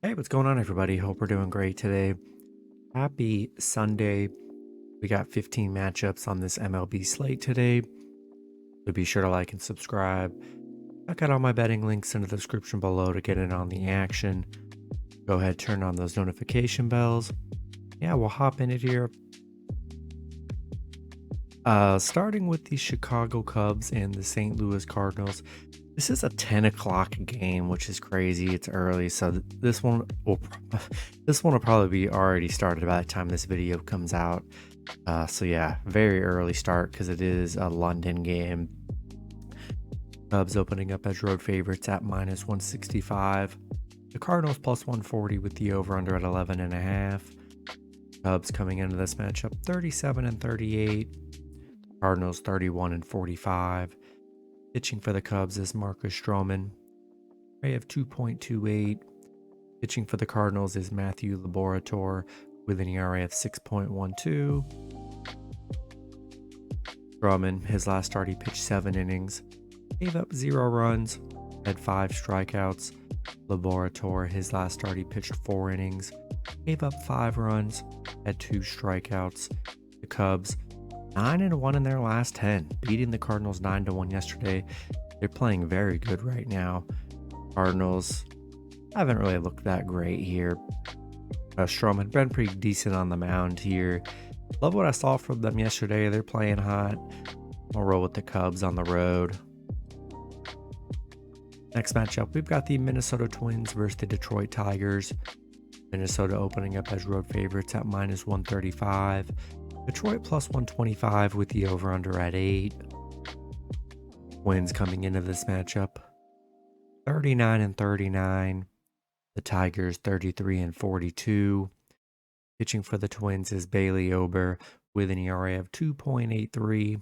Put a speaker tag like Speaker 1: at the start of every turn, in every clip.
Speaker 1: Hey, what's going on, everybody? Hope we're doing great today. Happy Sunday. We got 15 matchups on this MLB slate today. So be sure to like and subscribe. Check out all my betting links in the description below to get in on the action. Go ahead, turn on those notification bells. Yeah, we'll hop in it here. Starting with the Chicago Cubs and the St. Louis Cardinals. This is a 10 o'clock game, which is crazy. It's early, so this one will probably be already started by the time this video comes out. So yeah, very early start because it is a London game. Cubs opening up as road favorites at -165. The Cardinals +140 with the over/under at 11.5. Cubs coming into this matchup 37-38. Cardinals 31-45. Pitching for the Cubs is Marcus Stroman. Ray of 2.28. Pitching for the Cardinals is Matthew Laborator with an ERA of 6.12. Stroman, his last start, he pitched 7 innings. Gave up 0 runs, had 5 strikeouts. Laborator, his last start, he pitched 4 innings. Gave up 5 runs, had 2 strikeouts. The Cubs 9-1 in their last 10, beating the Cardinals 9-1 yesterday. They're playing very good right now. Cardinals haven't really looked that great here. Stroman been pretty decent on the mound here. Love what I saw from them yesterday. They're playing hot. I'll roll with the Cubs on the road. Next matchup, we've got the Minnesota Twins versus the Detroit Tigers. Minnesota opening up as road favorites at -135. Detroit +125 with the over/under at 8. Twins coming into this matchup 39-39. The Tigers 33-42. Pitching for the Twins is Bailey Ober with an ERA of 2.83.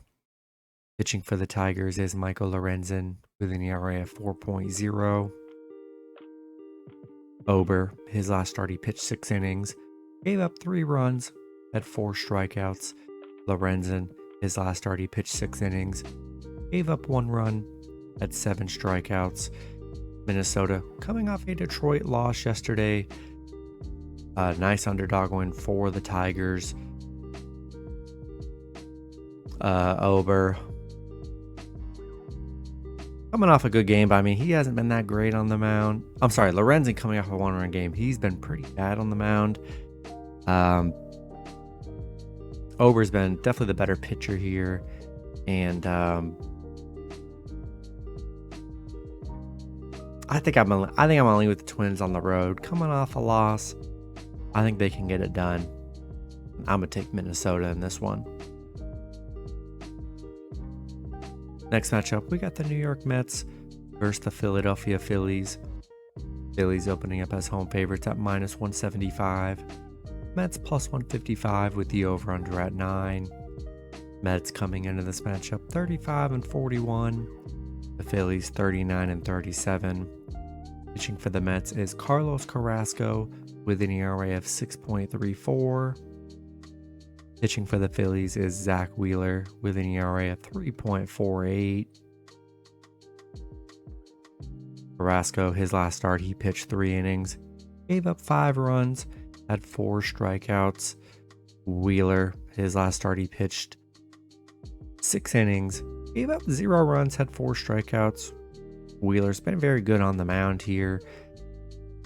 Speaker 1: Pitching for the Tigers is Michael Lorenzen with an ERA of 4.0. Ober, his last start, he pitched 6 innings, gave up 3 runs, had 4 strikeouts. Lorenzen, his last start, he pitched 6 innings, gave up 1 run, had 7 strikeouts. Minnesota coming off a Detroit loss yesterday. Nice underdog win for the Tigers. Ober coming off a good game, but I mean, he hasn't been that great on the mound. I'm sorry, Lorenzen coming off a 1-run game. He's been pretty bad on the mound. Ober's been definitely the better pitcher here, and I think I'm gonna lean with the Twins on the road, coming off a loss. I think they can get it done. I'm gonna take Minnesota in this one. Next matchup, we got the New York Mets versus the Philadelphia Phillies. Phillies opening up as home favorites at -175. Mets +155 with the over/under at 9. Mets coming into this matchup 35-41. The Phillies 39-37. Pitching for the Mets is Carlos Carrasco with an ERA of 6.34. Pitching for the Phillies is Zach Wheeler with an ERA of 3.48. Carrasco, his last start, he pitched 3 innings, gave up 5 runs, had 4 strikeouts. Wheeler, his last start, he pitched 6 innings, gave up 0 runs, had 4 strikeouts. Wheeler's been very good on the mound here.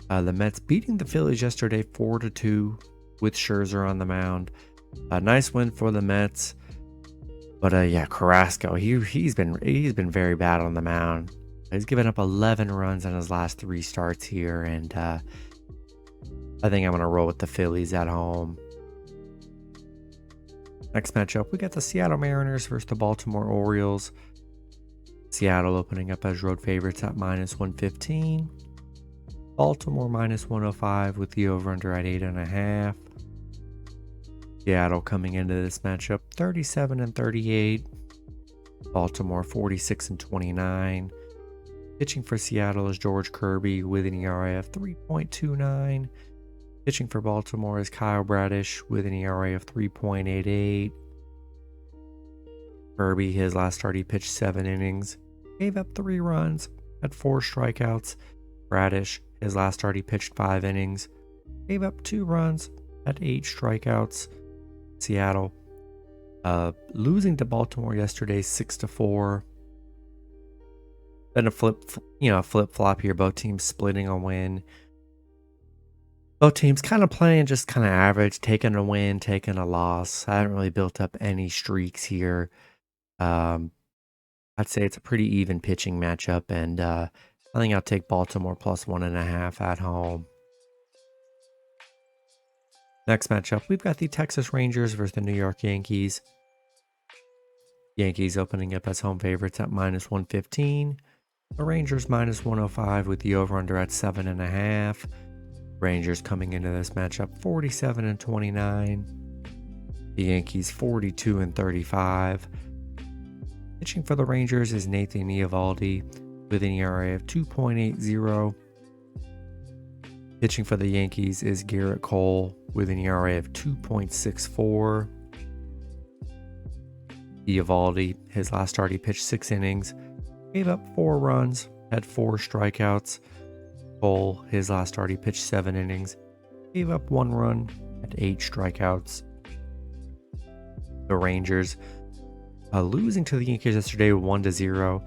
Speaker 1: The Mets beating the Phillies yesterday 4-2 with Scherzer on the mound. A nice win for the Mets. But yeah, Carrasco, he's been very bad on the mound. He's given up 11 runs in his last 3 starts here, and I think I'm going to roll with the Phillies at home. Next matchup, we got the Seattle Mariners versus the Baltimore Orioles. Seattle opening up as road favorites at -115. Baltimore -105 with the over/under at 8.5. Seattle coming into this matchup 37-38. Baltimore 46-29. Pitching for Seattle is George Kirby with an ERA of 3.29. Pitching for Baltimore is Kyle Bradish with an ERA of 3.88. Kirby, his last start, he pitched 7 innings, gave up 3 runs, had 4 strikeouts. Bradish, his last start he pitched 5 innings, gave up 2 runs, had 8 strikeouts. Seattle losing to Baltimore yesterday 6-4. Then a flip flop here. Both teams splitting a win. Both teams kind of playing just kind of average, taking a win, taking a loss. I haven't really built up any streaks here. I'd say it's a pretty even pitching matchup, and I think I'll take Baltimore plus 1.5 at home. Next matchup, we've got the Texas Rangers versus the New York Yankees. Yankees opening up as home favorites at -115. The Rangers -105 with the over-under at 7.5. Rangers coming into this matchup 47-29. The Yankees 42-35. Pitching for the Rangers is Nathan Eovaldi with an ERA of 2.80. Pitching for the Yankees is Garrett Cole with an ERA of 2.64. Eovaldi, his last start he pitched 6 innings, gave up 4 runs, had 4 strikeouts. Cole, his last start he pitched 7 innings, gave up 1 run, had 8 strikeouts. The Rangers losing to the Yankees yesterday 1-0.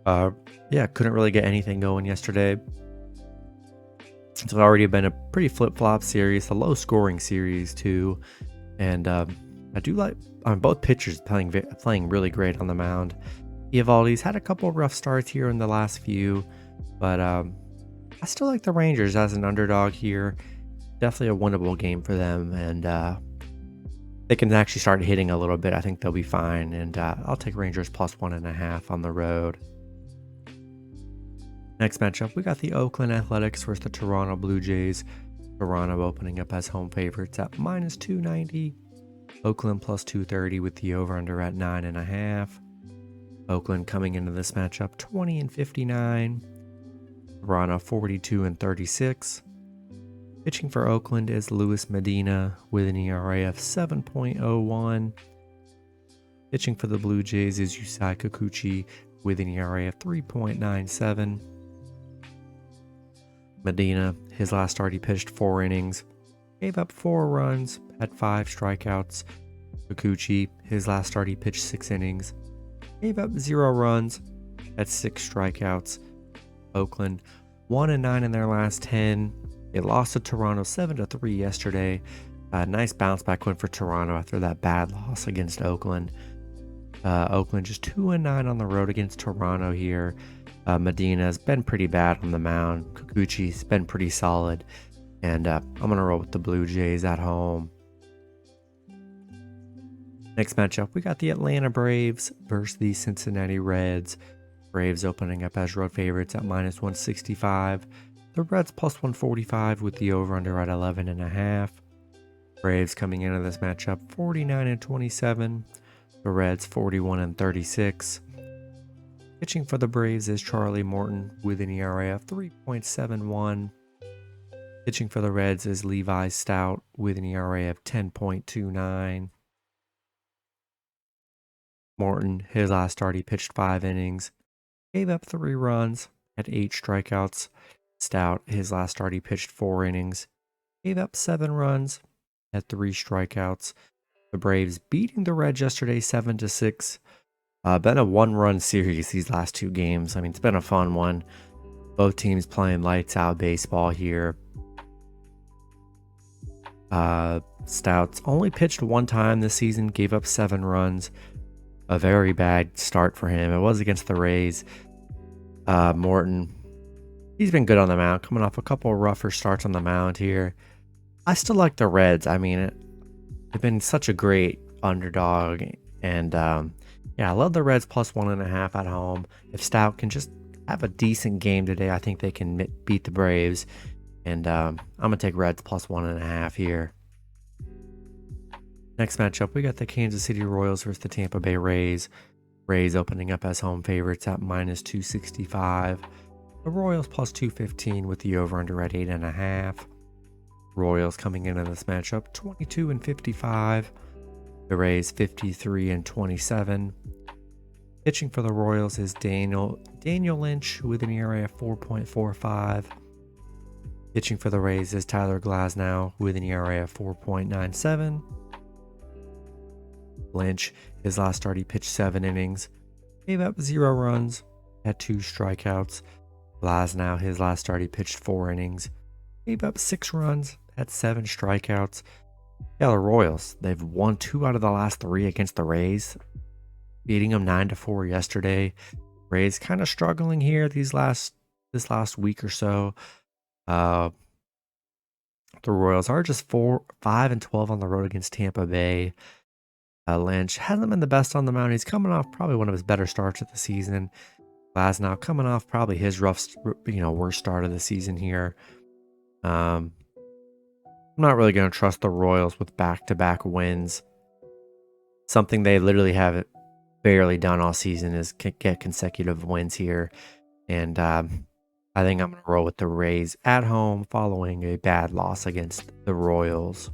Speaker 1: Couldn't really get anything going yesterday. It's already been a pretty flip-flop series, a low-scoring series too, and I do like both pitchers playing really great on the mound. Eovaldi's had a couple of rough starts here in the last few, but I still like the Rangers as an underdog here. Definitely a winnable game for them, and they can actually start hitting a little bit. I think they'll be fine, and I'll take Rangers plus 1.5 on the road. Next matchup, we got the Oakland Athletics versus the Toronto Blue Jays. Toronto opening up as home favorites at -290. Oakland plus 230 with the over-under at 9.5. Oakland coming into this matchup 20-59. Toronto 42-36. Pitching for Oakland is Luis Medina with an ERA of 7.01. Pitching for the Blue Jays is Yusei Kikuchi with an ERA of 3.97. Medina, his last start he pitched 4 innings, gave up 4 runs, had 5 strikeouts. Kikuchi, his last start he pitched 6 innings, gave up 0 runs, had 6 strikeouts. Oakland 1-9 in their last 10. They lost to Toronto 7-3 yesterday. Nice bounce back win for Toronto after that bad loss against Oakland. Oakland just 2-9 on the road against Toronto here. Medina's been pretty bad on the mound. Kikuchi's been pretty solid. And I'm going to roll with the Blue Jays at home. Next matchup, we got the Atlanta Braves versus the Cincinnati Reds. Braves opening up as road favorites at -165. The Reds plus 145 with the over-under at 11.5. Braves coming into this matchup 49-27. The Reds 41-36. Pitching for the Braves is Charlie Morton with an ERA of 3.71. Pitching for the Reds is Levi Stout with an ERA of 10.29. Morton, his last start, he pitched 5 innings, gave up 3 runs, had 8 strikeouts. Stout, his last start, he pitched 4 innings, gave up 7 runs, had 3 strikeouts. The Braves beating the Reds yesterday 7-6. Been a 1-run series these last 2 games. I mean, it's been a fun one. Both teams playing lights out baseball here. Stout's only pitched 1 time this season, gave up 7 runs. A very bad start for him. It was against the Rays. Morton, he's been good on the mound, coming off a couple of rougher starts on the mound here. I still like the Reds. I mean, they've been such a great underdog, and I love the Reds plus 1.5 at home. If Stout can just have a decent game today, I think they can beat the Braves, and I'm gonna take Reds plus 1.5 here. Next matchup, we got the Kansas City Royals versus the Tampa Bay Rays. Rays opening up as home favorites at -265. The Royals plus 215 with the over-under at 8.5. Royals coming into this matchup 22-55. The Rays 53-27. Pitching for the Royals is Daniel Lynch with an ERA of 4.45. Pitching for the Rays is Tyler Glasnow with an ERA of 4.97. Lynch, his last start, he pitched 7 innings, gave up 0 runs, had 2 strikeouts. Glasnow, his last start, he pitched 4 innings, gave up 6 runs, had 7 strikeouts. Yeah, the Royals, they've won 2 out of the last 3 against the Rays, beating them 9-4 yesterday. Rays kind of struggling here this last week or so. The Royals are just 5-12 on the road against Tampa Bay. Lynch hasn't been the best on the mound. He's coming off probably one of his better starts of the season. Glasnow coming off probably his worst start of the season here. I'm not really going to trust the Royals with back-to-back wins. Something they literally have barely done all season is get consecutive wins here. And I think I'm going to roll with the Rays at home following a bad loss against the Royals.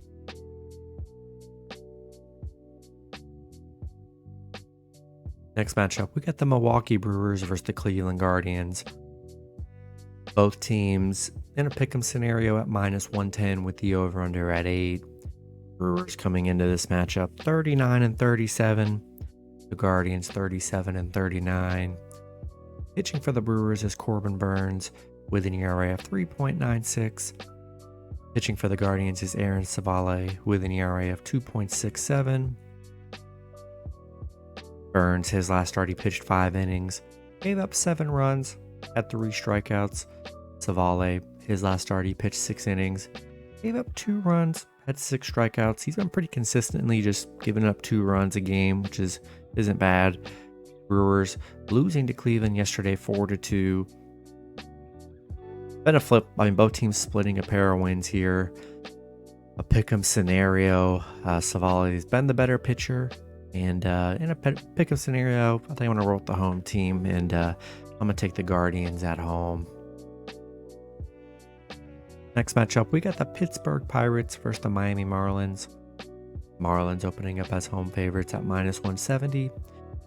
Speaker 1: Next matchup, we got the Milwaukee Brewers versus the Cleveland Guardians. Both teams in a pick'em scenario at -110 with the over-under at 8. Brewers coming into this matchup 39-37. The Guardians 37-39. Pitching for the Brewers is Corbin Burns with an ERA of 3.96. Pitching for the Guardians is Aaron Savale with an ERA of 2.67. Burns, his last start, he pitched 5 innings, gave up 7 runs, had 3 strikeouts. Savale, his last start, he pitched 6 innings, gave up 2 runs, had 6 strikeouts. He's been pretty consistently just giving up 2 runs a game, which isn't bad. Brewers losing to Cleveland yesterday 4-2. Been a flip. I mean, both teams splitting a pair of wins here. A pick'em scenario. Savale has been the better pitcher. And in a pick'em scenario, I think I'm going to roll with the home team. And I'm going to take the Guardians at home. Next matchup, we got the Pittsburgh Pirates versus the Miami Marlins. Marlins opening up as home favorites at -170.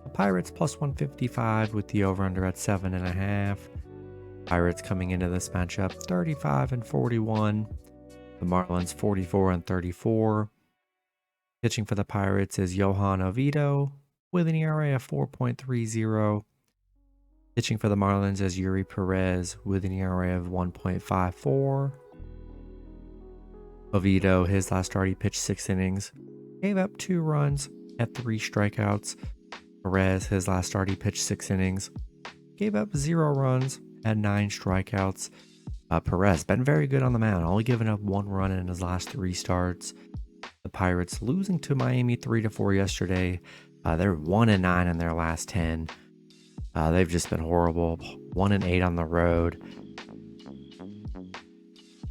Speaker 1: The Pirates +155 with the over-under at 7.5. Pirates coming into this matchup 35-41. The Marlins 44-34. Pitching for the Pirates is Johan Oviedo with an ERA of 4.30. Pitching for the Marlins is Yuri Perez with an ERA of 1.54. Oviedo, his last start, he pitched 6 innings, gave up 2 runs, had 3 strikeouts. Perez, his last start, he pitched 6 innings, gave up 0 runs, had 9 strikeouts. Perez been very good on the mound, only giving up 1 run in his last 3 starts. The Pirates losing to Miami 3-4 yesterday. They're 1-9 in their last 10. They've just been horrible. 1-8 on the road.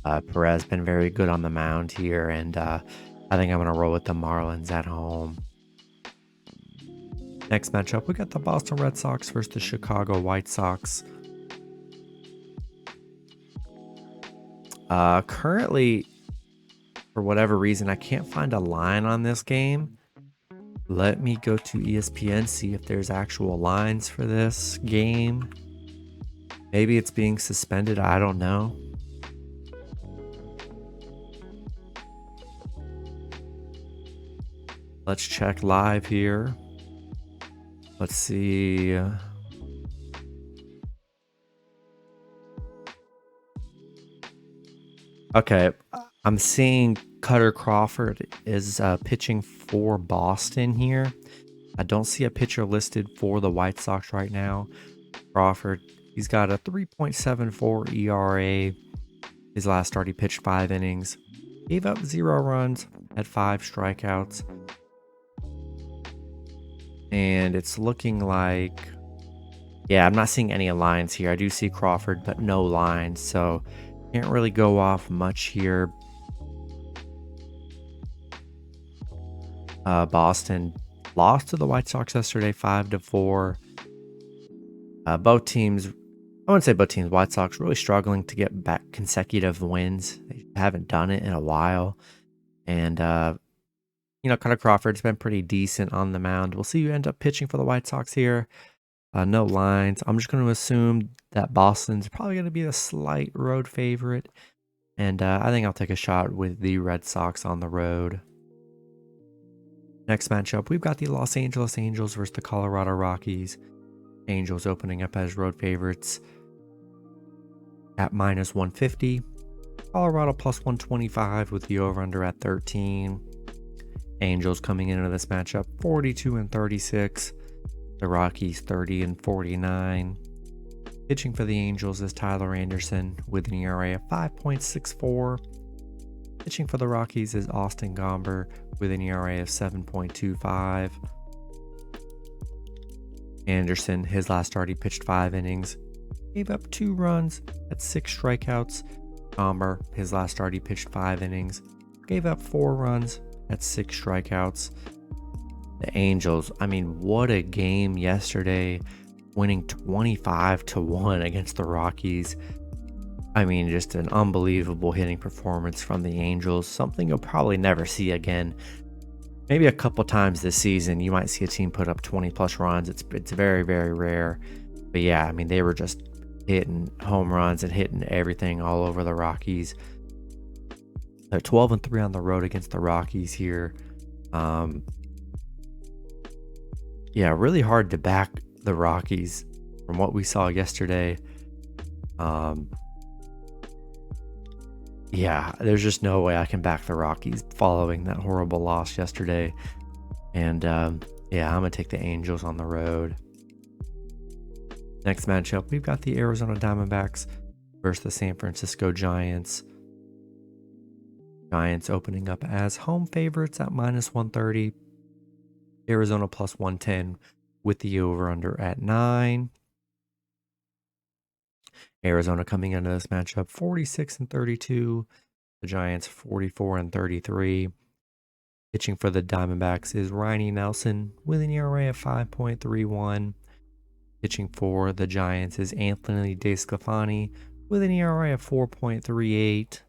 Speaker 1: Perez been very good on the mound here, and I think I'm going to roll with the Marlins at home. Next matchup, we got the Boston Red Sox versus the Chicago White Sox. Currently, for whatever reason, I can't find a line on this game. Let me go to ESPN, see if there's actual lines for this game. Maybe it's being suspended, I don't know. Let's check live here. Let's see. Okay, I'm seeing Cutter Crawford is pitching for Boston here. I don't see a pitcher listed for the White Sox right now. Crawford, he's got a 3.74 ERA. His last start, he pitched 5 innings, gave up 0 runs, had 5 strikeouts. And it's looking like, yeah, I'm not seeing any lines here. I do see Crawford, but no lines, so can't really go off much here. Boston lost to the White Sox yesterday 5-4. Both teams, I wouldn't say both teams, White Sox really struggling to get back consecutive wins. They haven't done it in a while. And, Cutter Crawford's been pretty decent on the mound. We'll see who end up pitching for the White Sox here. No lines. I'm just going to assume that Boston's probably going to be a slight road favorite. And I think I'll take a shot with the Red Sox on the road. Next matchup, we've got the Los Angeles Angels versus the Colorado Rockies. Angels opening up as road favorites at -150. Colorado +125 with the over-under at 13. Angels coming into this matchup 42-36. The Rockies 30-49. Pitching for the Angels is Tyler Anderson with an ERA of 5.64. Pitching for the Rockies is Austin Gomber with an ERA of 7.25. Anderson, his last start, he pitched 5 innings, gave up 2 runs, had 6 strikeouts. Gomber, his last start, he pitched 5 innings, gave up 4 runs, had 6 strikeouts. The Angels, I mean, what a game yesterday, winning 25-1 against the Rockies. I mean, just an unbelievable hitting performance from the Angels, something you'll probably never see again. Maybe a couple times this season, you might see a team put up 20 plus runs. It's very, very rare. But yeah, I mean, they were just hitting home runs and hitting everything all over the Rockies. They're 12-3 on the road against the Rockies here. Yeah, really hard to back the Rockies from what we saw yesterday. Yeah, there's just no way I can back the Rockies following that horrible loss yesterday. And yeah, I'm going to take the Angels on the road. Next matchup, we've got the Arizona Diamondbacks versus the San Francisco Giants. Giants opening up as home favorites at -130. Arizona +110 with the over-under at 9. Arizona coming into this matchup 46-32. The Giants 44-33. Pitching for the Diamondbacks is Ryan Nelson with an ERA of 5.31. Pitching for the Giants is Anthony DeSclafani with an ERA of 4.38.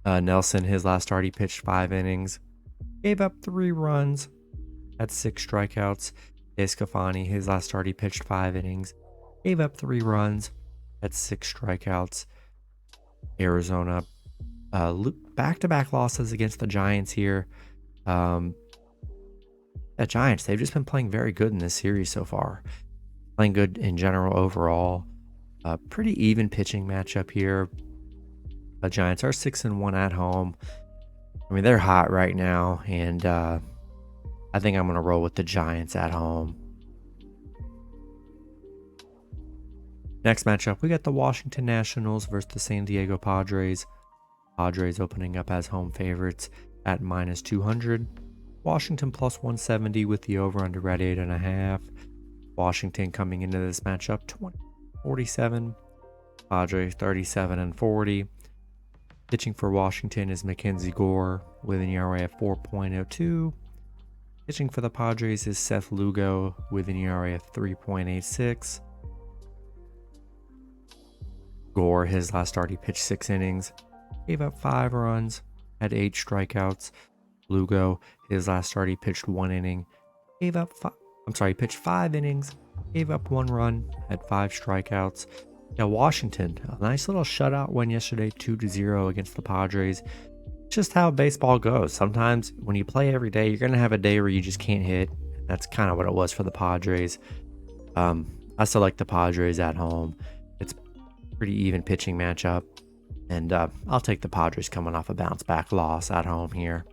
Speaker 1: Nelson, his last start, he pitched 5 innings, gave up 3 runs, had 6 strikeouts. DeSclafani, his last start, he pitched 5 innings, gave up 3 runs, had 6 strikeouts. Arizona, back-to-back losses against the Giants here. The Giants, they've just been playing very good in this series so far. Playing good in general overall. Pretty even pitching matchup here. The Giants are 6-1 at home. I mean, they're hot right now, and I think I'm going to roll with the Giants at home. Next matchup, we got the Washington Nationals versus the San Diego Padres. Padres opening up as home favorites at -200. Washington +170 with the over-under at 8.5. Washington coming into this matchup 20-47. Padres 37-40. Pitching for Washington is Mackenzie Gore with an ERA of 4.02. Pitching for the Padres is Seth Lugo with an ERA of 3.86. Gore, his last start, he pitched 6 innings, gave up 5 runs, had 8 strikeouts. Lugo, his last start, he pitched 1 inning, he pitched 5 innings, gave up 1 run, had 5 strikeouts. Yeah, Washington, a nice little shutout win yesterday, 2-0 against the Padres. Just how baseball goes. Sometimes when you play every day, you're going to have a day where you just can't hit. That's kind of what it was for the Padres. I still like the Padres at home. It's a pretty even pitching matchup. And I'll take the Padres coming off a bounce-back loss at home here.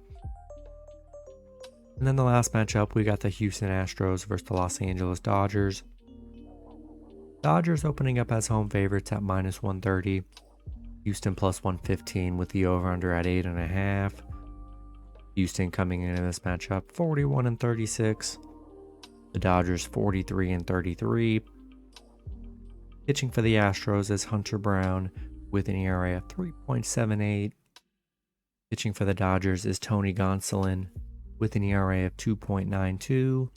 Speaker 1: And then the last matchup, we got the Houston Astros versus the Los Angeles Dodgers. Dodgers opening up as home favorites at -130. Houston +115 with the over-under at 8.5. Houston coming into this matchup 41-36. The Dodgers 43-33. Pitching for the Astros is Hunter Brown with an ERA of 3.78. Pitching for the Dodgers is Tony Gonsolin with an ERA of 2.92.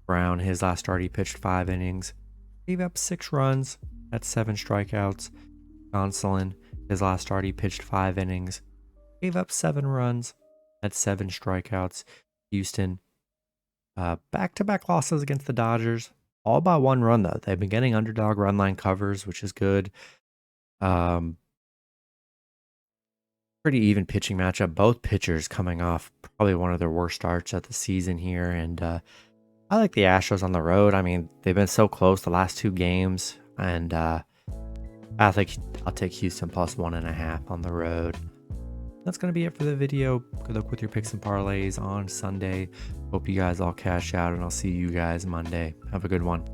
Speaker 1: Brown, his last start, he pitched 5 innings, gave up 6 runs, had 7 strikeouts. Gonsolin, his last start, he pitched 5 innings, gave up 7 runs, had 7 strikeouts. Houston, back-to-back losses against the Dodgers. all by 1 run though. They've been getting underdog run line covers, which is good. Um, Pretty even pitching matchup. Both pitchers coming off probably one of their worst starts of the season here, and I like the Astros on the road. I mean, they've been so close the last 2 games, and I think I'll take Houston plus 1.5 on the road. That's going to be it for the video. Good luck with your picks and parlays on Sunday. Hope you guys all cash out, and I'll see you guys Monday. Have a good one.